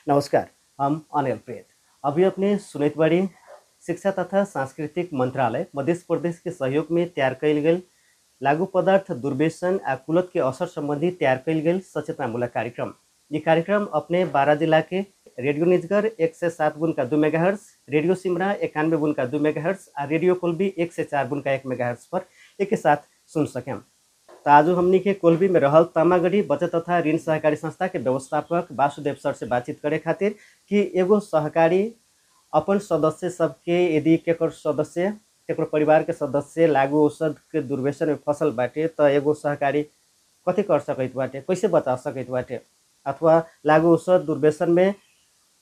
नमस्कार, हम अनिल प्रेत। अभी अपने सुनैत बाड़ी शिक्षा तथा सांस्कृतिक मंत्रालय मध्य प्रदेश के सहयोग में तैयार कयल गेल लागू पदार्थ दुर्व्यसन आ कुलत के असर संबंधी तैयार कयल गेल सचेतनामूलक कार्यक्रम। ये कार्यक्रम अपने 12 जिला के radio Nijgadh 107.2 megahertz, radio Simara 91.2 megahertz और रेडियो कोलबी 104.1 मेगाहर्ट्ज पर एक साथ सुन सकें। तो आज हमनी के कोलबी में रहल तामागढ़ी बचत तथा ऋण सहकारी संस्था के व्यवस्थापक वासुदेव सर से बातचीत करे खातिर कि एगो सहकारी अपन सदस्य सबके यदि केकर सदस्य केकर परिवार के सदस्य लागू औषध के दुर्व्यसन में फसल बाटे तो एगो सहकारी कथी कर सकत बाटे, कैसे बचा सकत बाटे, अथवा लागू औषध दुर्व्यसन में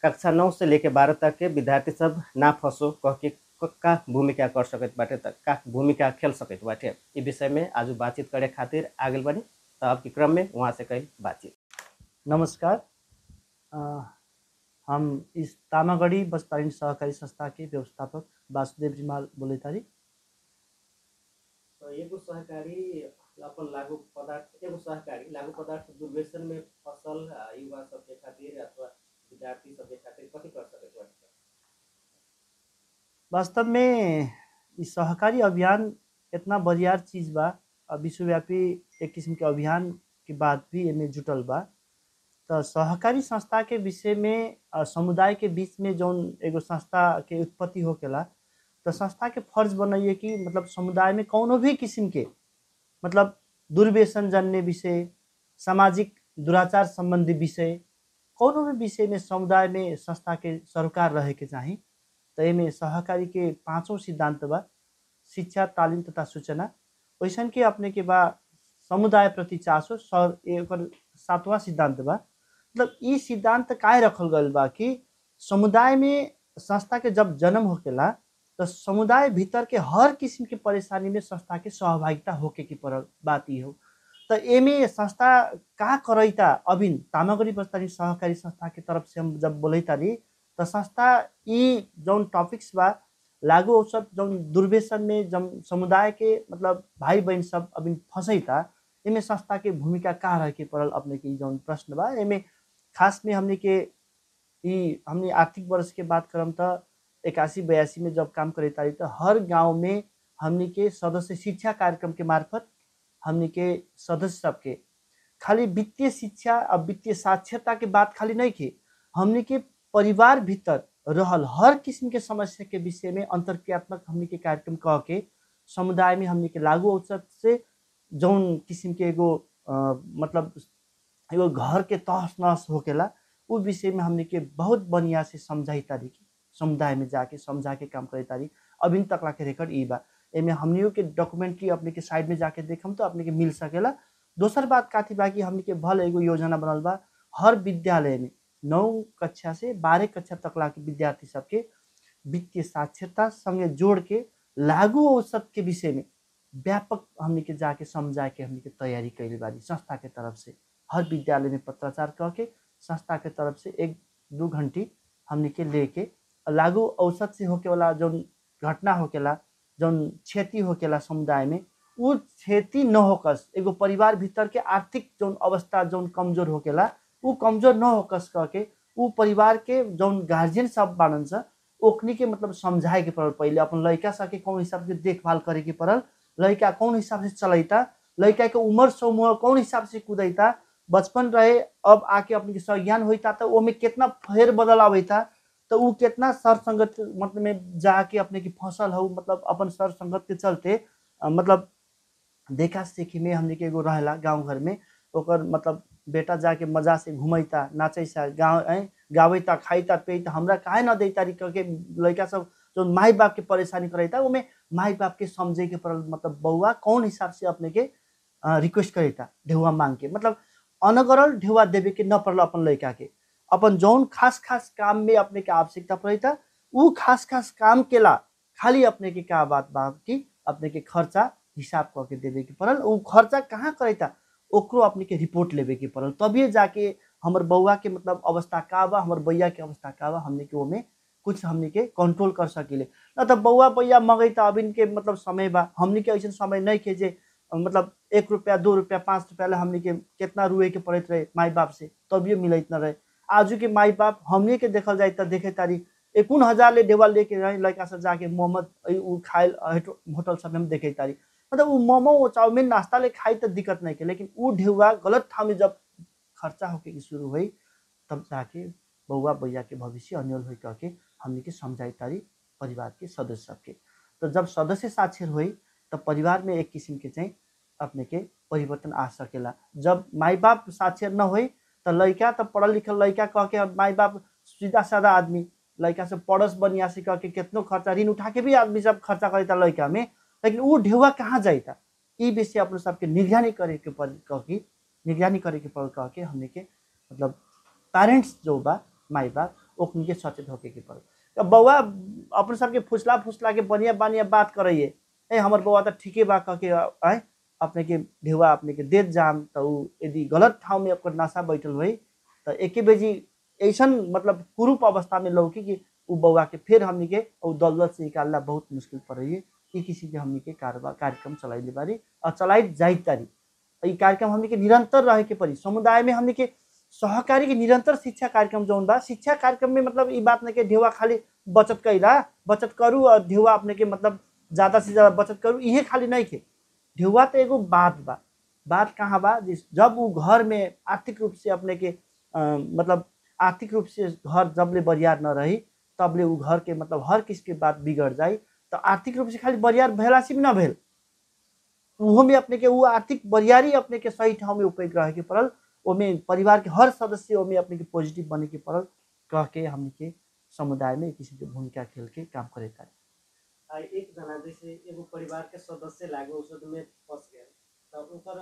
कक्षा 9 से लेके 12 तक के विद्यार्थी सब ना फंसो कह के का भूमिका कर सकत बाटे, त का भूमिका खेल सकत बाटे। इस विषय में आज बातचीत करे खातिर आगे बढ़ी। तो अब के क्रम में वहाँ से कई बातचीत। नमस्कार। हम इस तामागढ़ी बचत सहकारी संस्था के व्यवस्थापक वासुदेव जिमाल बोले तारी। तो एगो सहकारी अपन लागू पदार्थ दुर्व्यसन में फसल युवा सबके खातिर अथवा विद्यार्थी सबके खातिर कथी कर सकत बाटे? वास्तव में इस सहकारी अभियान इतना बरियार चीज बा, विश्वव्यापी एक किस्म के अभियान के बाद भी एमे जुटल बा। तो सहकारी संस्था के विषय में समुदाय के बीच में जौन एगो संस्था के उत्पत्ति होकेला, तो संस्था के फर्ज बनाइए कि मतलब समुदाय में कौनो भी किस्म के मतलब दुर्व्यसन जन्य विषय, सामाजिक दुराचार संबंधी विषय, कौनो भी विषय में समुदाय में संस्था के सरोकार रहे के चाहिए। तो एमे सहकारी के 5 सिद्धांत बा: शिक्षा, तालीम तथा सूचना। वैसन के अपने के बा समुदाय प्रति चासो, एक 7वां सिद्धांत बा। मतलब ई सिद्धांत काहे रखल गल बा कि समुदाय में संस्था के जब जन्म होकेला तो समुदाय भीतर के हर किस्म के परेशानी में संस्था के सहभागिता होके की पड़ल बात ही हो। तो एमे संस्था का करैता अभिन तामागढ़ी बस्तानी सहकारी संस्था के तरफ से हम जब बोलैतारी तो संस्था ई जौन टॉपिक्स बा लागू औषध जौन दुर्व्यसन में जब समुदाय के मतलब भाई बहन सब अभिन फंसैता, एमे संस्था के भूमिका का रहे के पड़ल अपने के जौन प्रश्न बा। एमे खास में हमने आर्थिक वर्ष के बात करम तो 81-82 में जब काम करे तारी तो हर गांव में हमने के सदस्य शिक्षा कार्यक्रम के मार्फत हमने के सदस्य सबके खाली वित्तीय शिक्षा और वित्तीय साक्षरता के बात खाली नहीं के, हमने के परिवार भीतर रहल हर किस्म के समस्या के विषय में अंतरक्रियात्मक हमने के कार्यक्रम कह के समुदाय में हमने के लागू औषध से जौन किस्म के एगो मतलब एगो घर के तहस नहस होकेला उ विषय में हमने के बहुत बढ़िया से समझाई तारी की समुदाय में जाके समझा के काम करे तारी। अभी तक ला के रिकॉर्ड ई बा। एमे हमनियों के डॉक्यूमेंट्री अपने के साइड में जाके देखम तो अपने के मिल सकेला। दोसर बात काथी बा कि हमने के भल एगो योजना बनल बा हर विद्यालय में 9 कक्षा से 12 कक्षा तक ला के विद्यार्थी सबके वित्तीय साक्षरता संगे जोड़ के लागू औषध के विषय में व्यापक हमने के जाके समझा के हमने के तैयारी कैले बारी संस्था के तरफ से। हर विद्यालय में पत्राचार करके संस्था के तरफ से 1-2 घंटी हमने के लेके लागू औषध से होके वाला जो घटना होकेला, जो क्षति होकेला समुदाय में, वो क्षति न होकस एगो परिवार भीतर के आर्थिक जो अवस्था जो कमजोर होकेला वो कमजोर न होकस करके वो परिवार के जो गार्जियन सब बानन छ ओखनी के मतलब समझाए के पड़ल। पहले अपन लड़का सबके कौन हिसाब से देखभाल करे के पड़ल, लड़का कौन हिसाब से चलैता, लड़का के उम्र समूह कौन हिसाब से कूदैता, बचपन रहे अब आके अपने के संज्ञान होता तो वो में कितना फेर बदल आवता, तो वो कितना सर संगत मतलब में जाके अपने की फसल हो मतलब अपन सर संगत के चलते मतलब देखा सीखी में हमने के एगो रहेला गाँव घर में ओकर मतलब बेटा जाके मजा से घूमता नाचैसा गाँव गावैता खाइता पियता हमरा काहे न देता करके लड़का सब जो माई बाप के परेशानी करता उमें माई बाप के समझे के पड़ल मतलब बउआ कौन हिसाब से अपने के रिक्वेस्ट करता ढेउआ मांग के मतलब अनगरल ढेउआ देवे के न पड़ल अपन लड़का के अपन जौन खास खास काम में अपने के आवश्यकता पड़ता वो खास खास काम के ला खाली अपने के का बात बा कि अपने के खर्चा हिसाब करके देवे के पड़ल। वो खर्चा कहाँ करता ओकरो अपने के रिपोर्ट लेवे के पड़ल, तभी जाके हमर बउआ के मतलब अवस्था का बा हमर बैया के अवस्था का बा हमने के ओमे कुछ हमने के कंट्रोल कर सकिले। न तो बउआ बैया मगैता अभी के मतलब समय बा हमने के ऐसा समय नहीं के जे मतलब 1 रुपया 2 रुपया 5 रुपया हमने के कितना रुए के पड़त रहे माई बाप से तभी मिलत न रहे। आजू के माई बाप हमने के देखल जाए तो देखे तारी 51,000 ले ढेवा लेके रहे लड़का सब जाके मोहम्मद उ खाइल होटल सब में हम देखे तारी। मतलब वो मोमो वो चाउमीन नाश्ता ले खाई तो दिक्कत नहीं के, लेकिन वो ढेवा गलत ठाव में जब खर्चा होके शुरू हुई तब जाके बउआ भैया के भविष्य अन्यल हो कह के हमने के समझाई तारी परिवार के सदस्य सबके। तो जब सदस्य साक्षर हुई तब परिवार में एक किस्म के चाहिए अपने के परिवर्तन आ सकेला। जब माई बाप साक्षर न हुई तो लड़का तो पढ़ल लिखल लड़का कह के माई बाप सीधा साधा आदमी लड़का से पड़ोस बनिया से कह के कितनो खर्चा ऋण उठा के भी आदमी सब खर्चा करता लड़का में, लेकिन वो ढेवा कहाँ जाता ये विषय अपने सबके निगरानी करे के पड़ कह के निगरानी करे के पड़ कह के हमने के मतलब पेरेंट्स जो बा माई बाप ओकनी के सचेत होके के पड़। तो बउआ अपने सबके फुसला फुसला के बढ़िया बढ़िया बात करिए ए हमार बउआ तो ठीके बा कह के आए अपने के ढेवा अपने के देत जाम तो यदि गलत ठाव में ओकर नशा बैठल हुई तो एक बेजी ऐसा मतलब कुरूप अवस्था में लौकी कि वो बउआ के फिर हमनी के दलदल से निकालना बहुत मुश्किल पड़ रही है। ये किसी के हमनी के कार्यक्रम चलाई बारी और चलाई जाई तारी। ये कार्यक्रम हमनी के निरंतर रहे के पड़ी। समुदाय में हमनी के सहकारी के निरंतर शिक्षा कार्यक्रम जौन बा शिक्षा कार्यक्रम में मतलब ये बात नहीं के ढेवा खाली बचत कैला बचत करूँ और ढेवा अपने के मतलब ज़्यादा से ज़्यादा बचत करूँ ये खाली नहीं के। ढेवा तो एगो बात बा, बात कहाँ बा जब वो घर में आर्थिक रूप से अपने के मतलब आर्थिक रूप से घर जबले बरियार न रही तबले वो घर के मतलब हर किस के बात बिगड़ जाए तो आर्थिक रूप से खाली बरियार भैला से भी न भेल वो में अपने के वो आर्थिक बरियारी अपने के सही ठाव में उपयोग रहे के पड़ल। ओमे परिवार के हर सदस्य ओमे अपने के पॉजिटिव बने के पड़ल कह के हमने के समुदाय में किसी के भूमिका खेल के काम करे था। एक जना जैसे एगो परिवार के सदस्य लागू औषध में फंस गए तो ओकर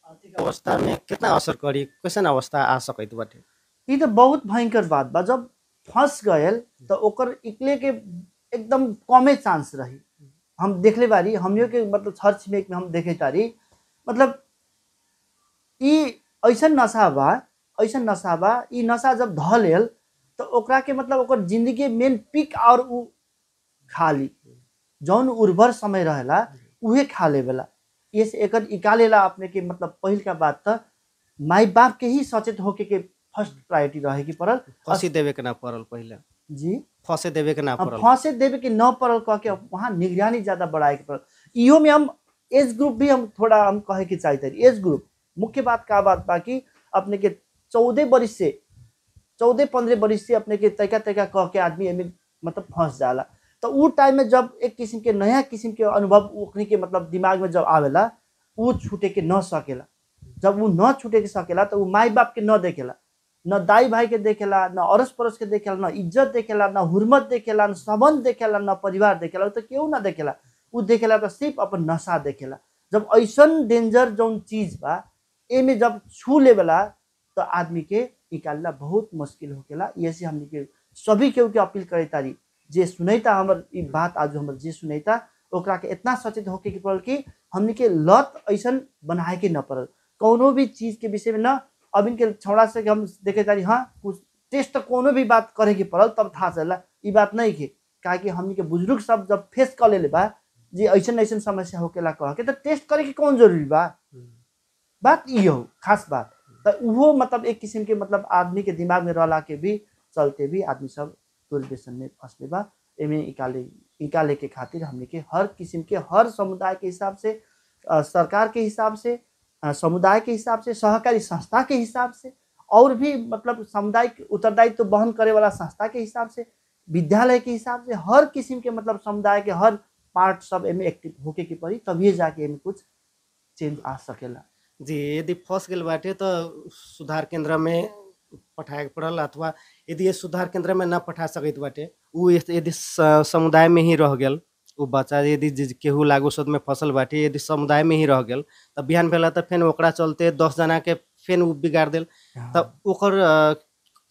आर्थिक अवस्था में कितना असर करी कैसन अवस्था आ सकत बाटे। ये तो बहुत भयंकर बात बा जब फंस गए तो ओकर निकले के एकदम कमे चांस रही। हम देखले बारी हमियों के मतलब छर छिमेक में हम देखे तारी मतलब ये ऐसा नशा बा ये नशा जब ध लेल तो ओकरा के मतलब ओकर जिंदगी मेन पीक और उ खा ली जौन उर्वर समय रहेला उहे खा लेवेला। ये से एकर निकालेला अपने के मतलब पहिल का बात तो माई बाप के ही सचेत होके के फर्स्ट प्रायोरिटी रहे की पड़ल। फंसी देवे के ना पड़ल पहले जी फंसे देवे के ना पड़ल फंसे देवे के न पड़ल कह के वहाँ निगरानी ज्यादा बढ़ाए के पड़ल। इहो में हम एज ग्रुप भी हम थोड़ा हम कहे के चाहते एज ग्रुप मुख्य बात का बात बा कि अपने के 14 वर्ष से 14-15 वर्ष से अपने के तैका तैका कह के आदमी एमे मतलब फंस जाला तो वो टाइम में जब एक किस्म के नया किस्म के अनुभव ओकनी के मतलब दिमाग में जब आवेला वो छूटे के न सकेला। जब वो न छूटे के सकेला तो वो माई बाप के न देखेला न दाई भाई के देखेला न अड़ोस पड़ोस के देखेला न इज्जत देखेला न हुर्मत देखेला न संबंध देखेला न परिवार देखेला तो केहू ना देखेला वो देखेला तो सिर्फ अपन नशा देखेला। जब ऐसा डेंजर जौन चीज बा एमे जब छू लेवेला तो आदमी के निकालना बहुत मुश्किल होकेला। ये से हमने के सभी केहू के अपील करे तारी जे सुनैता हमर ई बात आज हमर जे सुनैता ओकरा के इतना सचेत होके के पड़ल कि हमने के लत ऐसा बनाए के न पड़ल कोनो भी चीज के विषय में न। अब इनके छौड़ा से हम देखे तारी हाँ कुछ टेस्ट कोनो भी बात करे के पड़ल तब था चला ये बात नहीं के काहे कि हमने के बुजुर्ग सब जब फेस कर ले बा जी ऐसा ऐसा समस्या होकेला कह के तो टेस्ट करे के कौन जरूरी बा बात ये हो खास बात तो वो मतलब एक किस्म के मतलब आदमी के दिमाग में रहला के भी चलते भी आदमी सब दुर्व्यसन में फंसले बा। एमे निकाले के खातिर हमने के हर किस्म के हर समुदाय के हिसाब से सरकार के हिसाब से समुदाय के हिसाब से सहकारी संस्था के हिसाब से और भी मतलब सामुदायिक उत्तरदायित्व तो वहन करे वाला संस्था के हिसाब से विद्यालय के हिसाब से हर किस्म के मतलब समुदाय के हर पार्ट सब एमे एक्टिव होके के पड़ी तभी जाके एमे कुछ चेंज आ सकेला। जी यदि फंस गए बाटे तो सुधार केंद्र में पठाए पड़ल अथवा यदि ये सुधार केंद्र में न पठा सकत बाटे उ यदि समुदाय में ही रह गल उ बच्चा यदि केहू लागू शोध में फसल बाटे यदि समुदाय में ही रह गल तब बिहान भेला तो फिर ओकरा चलते 10 जना के फिर उ बिगाड़ देल तब ओकर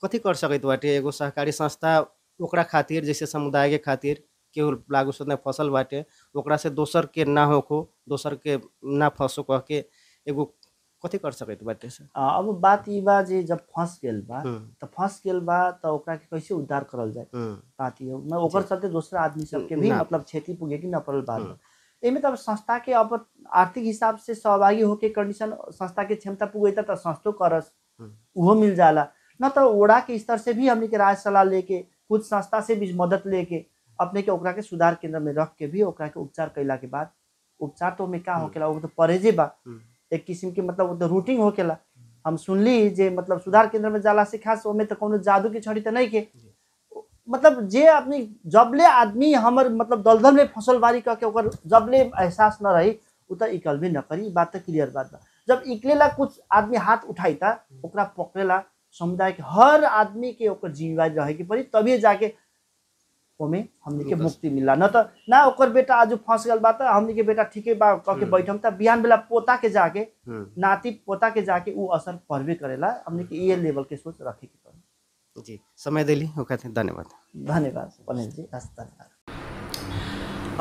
कथी कर सकत बाटे एगो सहकारी संस्था ओकरा खातिर जैसे समुदाय के खातिर केहू लागू शोध में फसल बाटे ओकरा से दोसर के ना होको दोसर के ना फंसो कह के एगो कथी कर सकत बाटे से। अब बात ई बा जे जब फंस गेल बा तो फंस गेल बा तो ओकरा के कैसे उद्धार करल जाए बात ये मैं ओकर चलते दूसरा आदमी सबके भी मतलब क्षति पुगे कि न पड़ल बात एमे तब संस्था के अब आर्थिक हिसाब से सहभागी होके कंडीशन संस्था के क्षमता पुगैता तो संस्थो करस उहो मिल जाला न तो वड़ा के स्तर से भी हमने के राय सलाह लेके कुछ संस्था से भी मदद लेके अपने के ओकरा के सुधार केंद्र में रख के भी ओकरा के उपचार कैला के बाद उपचार तो में का होकेला वो तो परहेजे बा एक किस्म के मतलब वो तो रूटीन होकेला। हम सुनली जे मतलब सुधार केंद्र में जाला से खास ओमे तो कोनो जादू की छड़ी तो नहीं के मतलब जे अपनी जबले आदमी हमर मतलब दलदल में फसल बारी करके ओकर जबले एहसास न रही उ तो इकल भी न करी। बात तो क्लियर बात बा। जब इकलेला कुछ आदमी हाथ उठाई था ओकरा पकड़ेला समुदाय के हर आदमी के ओकर जिम्मेवारी रहे की पड़ी तभी जाके ओमे हमनी के मुक्ति मिला। न तो ना ओकर बेटा आज फंस गल बात हमनी के बेटा ठीके बा कह के बैठम त बिहान बेला पोता के जाके नाती पोता के जाके उ असर पड़बे करेला। हमनी के ये लेवल के सोच रखे के पड़ी। जी समय दिली ओका धन्यवाद। धन्यवाद पनेल जी। धन्यवाद।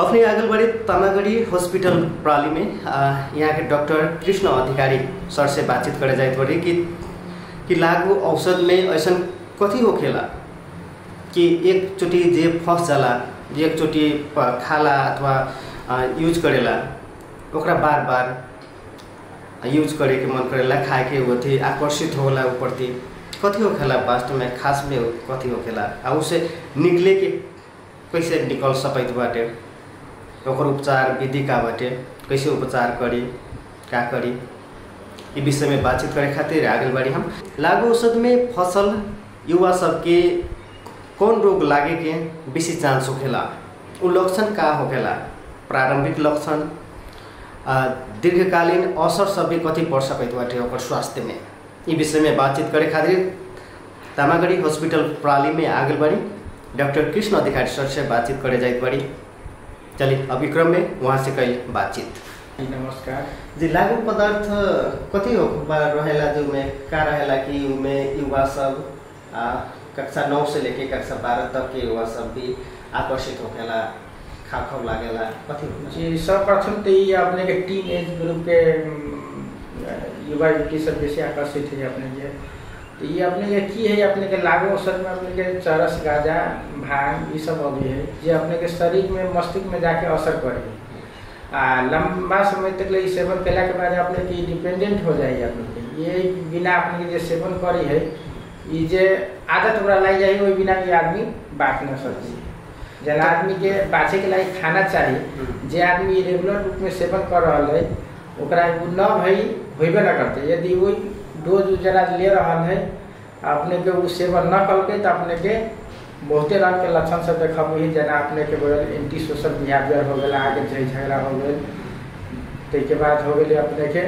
अपने आगलबाड़ी तमागढ़ी हॉस्पिटल प्रणाली में यहाँ के डॉक्टर कृष्ण अधिकारी सर से बातचीत करे जाए पड़ी कि लागू औषध में ऐसा कथी होखेला कि एक चोटी जे फंस जाला एक चोटी खाला अथवा यूज करेला ओकरा बार बार यूज करे के मन करेला खाए के वो आकर्षित होला ऊपरती कथी होखेला वास्तव में खास में कथी होखेला आ उसे निकले के कैसे निकल सकत बाटे ओकर उपचार विधि का बाटे कैसे उपचार करी का करी ये विषय में बातचीत करे खातिर आगलबाड़ी हम लागू औषध में फसल युवा सबके कौन रोग लागे के बेसी चांस होखेला उ लक्षण का होखेला प्रारंभिक लक्षण दीर्घकालीन असर सब कथी पड़ सकत बाटे ओकर स्वास्थ्य में ये विषय में बातचीत करे खातिर तामागढ़ी हॉस्पिटल प्रणाली में आगलबाड़ी डॉक्टर कृष्ण अधिकारी सर से बातचीत करे जाए पड़ी। चलिए अब क्रम में वहाँ से कई बातचीत। नमस्कार जी लागू पदार्थ कथी हो रहेला जो में का रहेला कि उमें युवा सब कक्षा 9 से लेके कक्षा 12 तक के युवा सब भी आकर्षित होखेला खाव लागेला कथी हो जी। सर्वप्रथम तो ये अपने के टीन एज ग्रुप के युवा युवती सब बेसी आकर्षित है अपने के। तो ये अपने के की है अपने के लागू औषध में अपने के चरस गांजा भांग ये सब अभी है जो अपने के शरीर में मस्तिष्क में जाके असर करे लंबा समय तक ले सेवन कैला के बाद अपने के डिपेंडेंट हो जाए अपने के। ये बिना अपने के सेवन करी है ये जे आदत ओकरा लग जाए वही बिना ये आदमी बात न सकी। जना आदमी के बाँचे के लिए खाना चाहिए जे आदमी रेगुलर रूप में सेवन कर रहा है ओकरा न भई होबे न करते। यदि वही डोज जरा ले रहा है अपने के वो सेवन न करके तो अपने के बहुते रंग के लक्षण सब देखा वही जना अपने के बोल एंटी सोशल बिहेवियर हो गया आगे झगड़ा हो गए तो बाद हो गए अपने के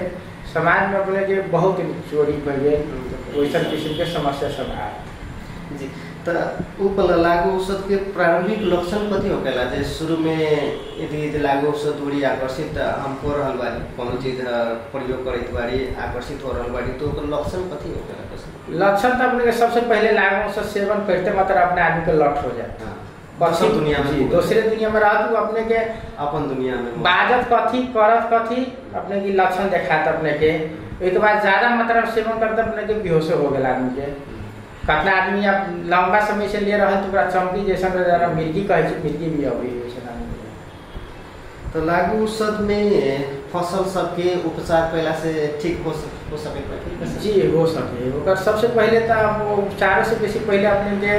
समाज में अपने के बहुत चोरी हो गए वैसा किस्म के समस्या सब आए जी। तो लागू औषध के प्रारंभिक लक्षण कथी होखेला जे शुरू में यदि लागू औषध बड़ी आकर्षित हम हो रहल बानी कोनो चीज प्रयोग करत बारी आकर्षित हो रहल बारी तो ओकर लक्षण कथी होखेला? लक्षण तो अपने सबसे पहले लागू औषध सेवन करते मतलब अपने आदमी के लट हो जाए दूसरी दुनिया में दूसरे दुनिया में रह तू अपने के अपन दुनिया में बाजत कथी करत कथी अपने की लक्षण दिखाता अपने के। एक बार ज्यादा मात्रा में सेवन करते अपने के बेहोश हो गया आदमी के। कितना आदमी अब लंबा समय से ले रहा तो चमकी जैसा मिर्गी कहे मिर्गी भी अभी तो लागू औषध में फसल सबके उपचार पहला से ठीक हो सके जी हो सके ओकर सबसे पहले तो अब उपचारों से बेसी पहले अपने के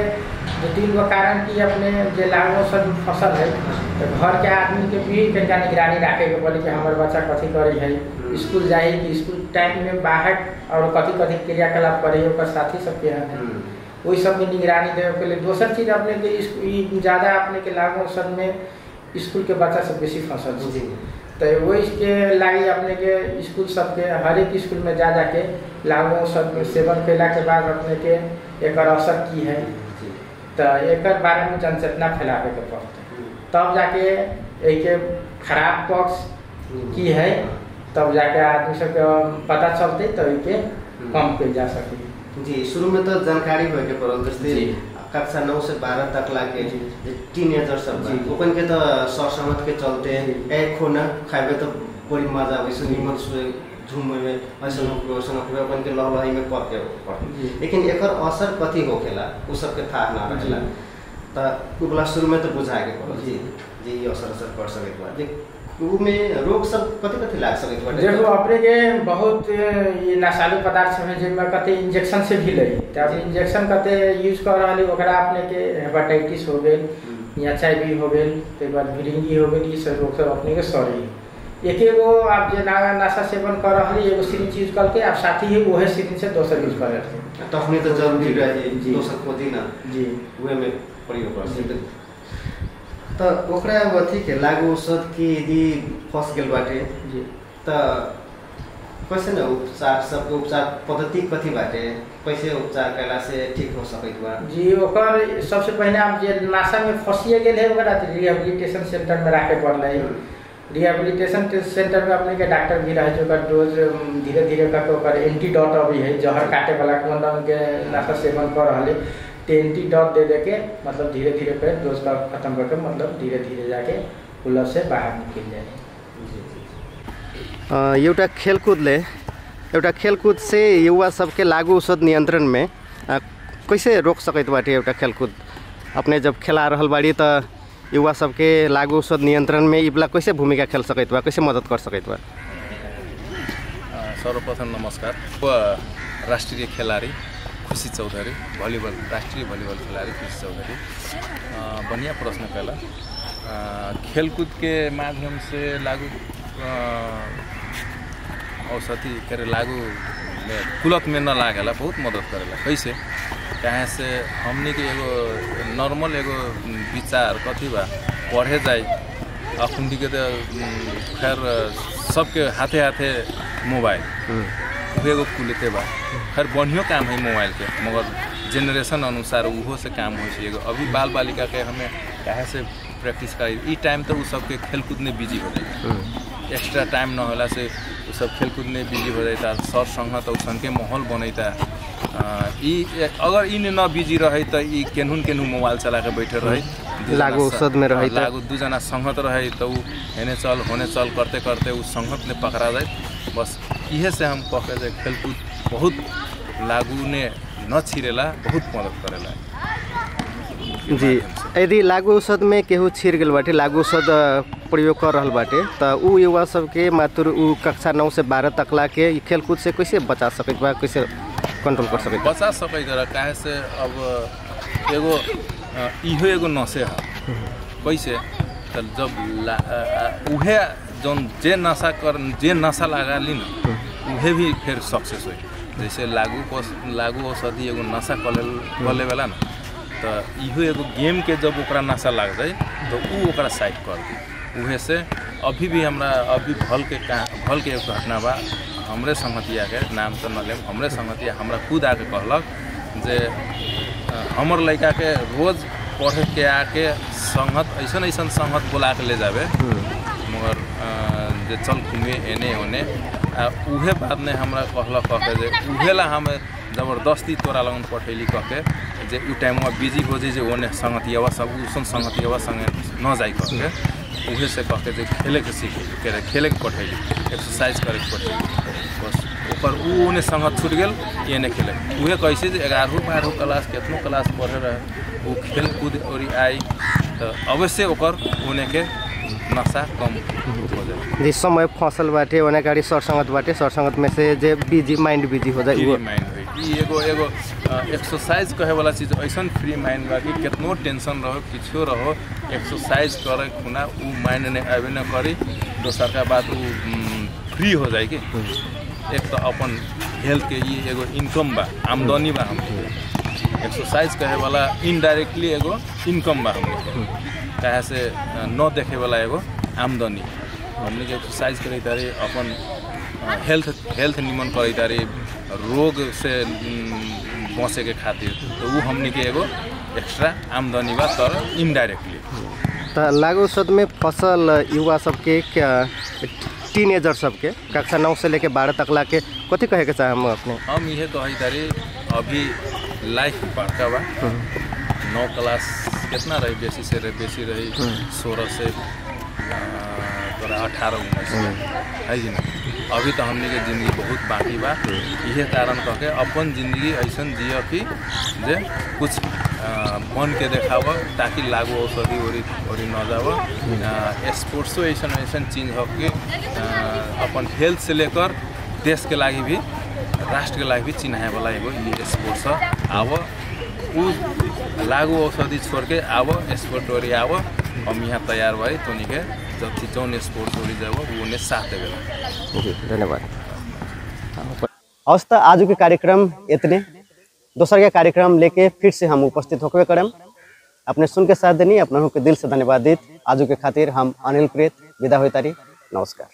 जो 3 गो कारण की अपने जो लागू औषध फसल है तो घर के आदमी के भी कहीं निगरानी रखे के पड़ी कि हमारे बच्चा कथी करे है स्कूल जाए कि स्कूल टाइम में बाहर और कथी कथी क्रियाकलाप करे ओकर साथी सबके है वही सब में निगरानी देवे के लिए। दूसर चीज अपने के ज़्यादा अपने के लागू औषध में स्कूल के बच्चा सब बेसी फसल तो वही के लागी अपने के स्कूल सबके हर एक स्कूल में जा जाके लागू औषध में सेवन कैला के बाद अपने के एक असर की है तो एक बारे में जनचेतना फैलावे के पड़ते तब जाके एक खराब पक्ष की है तब जाके आदमी सबके पता चलते तो इके कम कर जा सके। जी शुरू में तो जानकारी हो के पड़ल जैसे कक्षा 9 से 12 तक लागे टीनेजर सब ओपन के तो सरसमत के चलते एक खोना खाए तो बड़ी मजा वैसे निमन से झूम में ऐसा ओपन के लहलही में पड़ते लेकिन एक असर कथी होखेला उ सबके था ना रहेला तो शुरू में तो बुझा के पड़ल जी जी असर पड़ सके ऊ में रोग सब कथी कथी लाग सकत बाटे? देखो अपने के बहुत ये नशालु पदार्थ सब है जिनमें कते इंजेक्शन से भी लई त अब इंजेक्शन कते यूज कर रहली ओकरा अपने के हेपेटाइटिस हो गेल या HIV हो गेल ते बाद भिरिंगी हो गेल, ई सब रोग सब अपने के सॉरी एक एगो आप जे नशा सेवन कर रहली एगो सिरिंज यूज करके आप साथी ही वही सिरिंज से दोसर यूज कर रहली तखनी तो जरूरी रहे दोसर खोजी ना जी उहे में प्रयोग कर सकते। तो ओकरा अथी के लागू औषध की यदि फंस गेल बाटे जी तो कैसे न उपचार सबके उपचार पद्धति कथी बाटे, कैसे उपचार कैला से ठीक हो सकत बा? जी ओकर सबसे पहले आप जे नशा में फंसिए गेल है ओकरा रिहेबिलिटेशन सेंटर में रखे पड़ले। रिहेबिलिटेशन सेंटर में अपने के डॉक्टर भी रहे जो डोज धीरे धीरे करके ओकर एंटीडोट अभी है जहर काटे वाला के नशा सेवन कर रहले तो एंटीडोट दे दे के मतलब धीरे धीरे पे डोज का खत्म करके मतलब धीरे धीरे जाके उलट से बाहर निकल जाए। एउटा खेलकूद से युवा सबके लागू औषध नियंत्रण में कैसे रोक सकत बाटे? एउटा खेलकूद अपने जब खेला रहल बाड़ी तो युवा सबके लागू औषध नियंत्रण में इबला कैसे भूमिका खेल सकत बा, कैसे मदद कर सकत बा? सर्वप्रथम नमस्कार। राष्ट्रीय खिलाड़ी खुशी चौधरी, भलिबल राष्ट्रीय भलिबल खिलाड़ी खुशी चौधरी, बढ़िया प्रश्न कैला। खेलकूद के माध्यम से लागू औषधि के लागू में कुलत में न लागेला बहुत मदद करेला। कैसे कहे से हमनी के एगो नॉर्मल एगो विचार कथी बा पढ़े जाए अखुंडी के खैर सबके हाथे हाथे मोबाइल एगो कुलते बा खैर बढ़िया काम है मोबाइल के, मगर जेनरेशन अनुसार उहो से काम हो एगो अभी बाल बालिका के हमें कहे से प्रैक्टिस करी ई टाइम तो उ सबके खेलकूद में बिजी हो जाए, एक्स्ट्रा टाइम न होला से उ सब खेलकूद में बिजी हो जाता, सर संगत उसन के माहौल बनता। अगर इन न बिजी रहे तो ई केनहुन केनहु मोबाइल चला के बैठे रहे लागू औषध में रहे लागू दू जना संगत रहे तो हेने चल होने चल करते करते उस संगत में पकड़ा जाए। बस इहे से हम कहते हैं खेलकूद बहुत लागू ने न छिरेला, बहुत मदद करेला। जी यदि लागू औषध में केहू छिर गेल बाटे, लागू औषध प्रयोग कर रहल बाटे तो उ युवा सबके मात्र उ कक्षा 9 से 12 तकला के खेलकूद से कैसे बचा सकत बा, कैसे कंट्रोल कर सकत? बचा सकत रहा काहे से अब एगो इहो एगो नशे है। कैसे तो जब उहे जौन जे नशा लगा ली ना उहे भी फिर सक्सेस हुई। जैसे लागू औषधि एगो नशा कले वाला ना तो इहो एगो गेम के जब ओकरा नशा लग जाए तो उ ओकरा साइड कर दी। उहे से अभी भी हमरा अभी भल के एक घटना बा, हमरे संगतिया के नाम तो न लेम, हमरे संगतिया हमरा खुद आके कहलक जे हमर लड़का के रोज पढ़े के आके संगत ऐसा संगत बोला के ले जावे, मगर जे चल घूमे एने ओने उहे बात ने हमरा कहलक कह जे उहेला हम जबरदस्ती तोरा लगन पठैली कह के जे उ टाइम में बिजी हो जाए ओने संगतियावा सब उसन संगतियावा संगे न जाए कह के उहे से कह के जे खेले के सीख के खेले के पठैली, एक्सरसाइज करे के पठैली। बस ओकर उ ओने संगत छूट गेल एने खेले उहे कैसे जे 11 12 क्लास केतनो क्लास पढ़े रहे उ खेल कूद और आई तो अवश्य ओकर ओने के नशा कम हो जाए। जिस समय फसल बाटे ओने गाड़ी सरसंगत बाटे, सरसंगत में से जे बिजी माइंड बिजी हो जाए वो माइंड है। एगो एक्सरसाइज कहे वाला चीज ऐसा फ्री माइंड बा कि कितनो टेंशन रहो किछो रहो एक्सरसाइज करे खुना उ माइंड ने आवे न करी, दोसर का बात उ फ्री हो जाए कि एक तो अपन हेल्थ के ये एगो इनकम बा, आमदनी बा। हम एक्सरसाइज कहे वाला इनडायरेक्टली एगो इनकम बा, हम कहे से न देखे वाला एगो आमदनी। हमने के एक्सरसाइज करे तारे अपन हेल्थ निमन करे तारे रोग से बचे के खातिर तो वो हमने के एगो एक्स्ट्रा आमदनी बा तर इनडायरेक्टली। तो लागू औषध में फसल युवा सबके टीनेजर सबके कक्षा 9 से लेके 12 तकला के कथी कहे के चाहे हम अपने? हम ये कही तारी अभी लाइफ बड़का बा, 9 क्लास कितना रही बेसी रही 16 से 18 19 है कि ना अभी तो हमने के जिंदगी बहुत बाकी बा। इहे कारण कह के अपन जिंदगी ऐसा जियो कि जे कुछ बन के देखाव ताकि लागू औषधि ओरी न जाव। स्पोर्ट्सो ऐसा ऐसा चीज हो कि अपन हेल्थ से लेकर देश के लागी भी राष्ट्र के लागी भी चिन्हाए वाला एगो ये स्पोर्ट्स आव उ लागू औषधि छोड़ के आव स्पोर्ट ओरी आव हम यहाँ तैयार भाई तो के जति जौन स्पोर्ट्स ओरी जाओ उन्हें साथ देगा। जी धन्यवाद। हवस् त आज के कार्यक्रम इतने दोसर के कार्यक्रम लेके फिर से हम उपस्थित होकबे करम। अपने सुन के साथ देनी अपना के दिल से धन्यवाद देत। आज के खातिर हम अनिल प्रेत विदा होतारी। नमस्कार।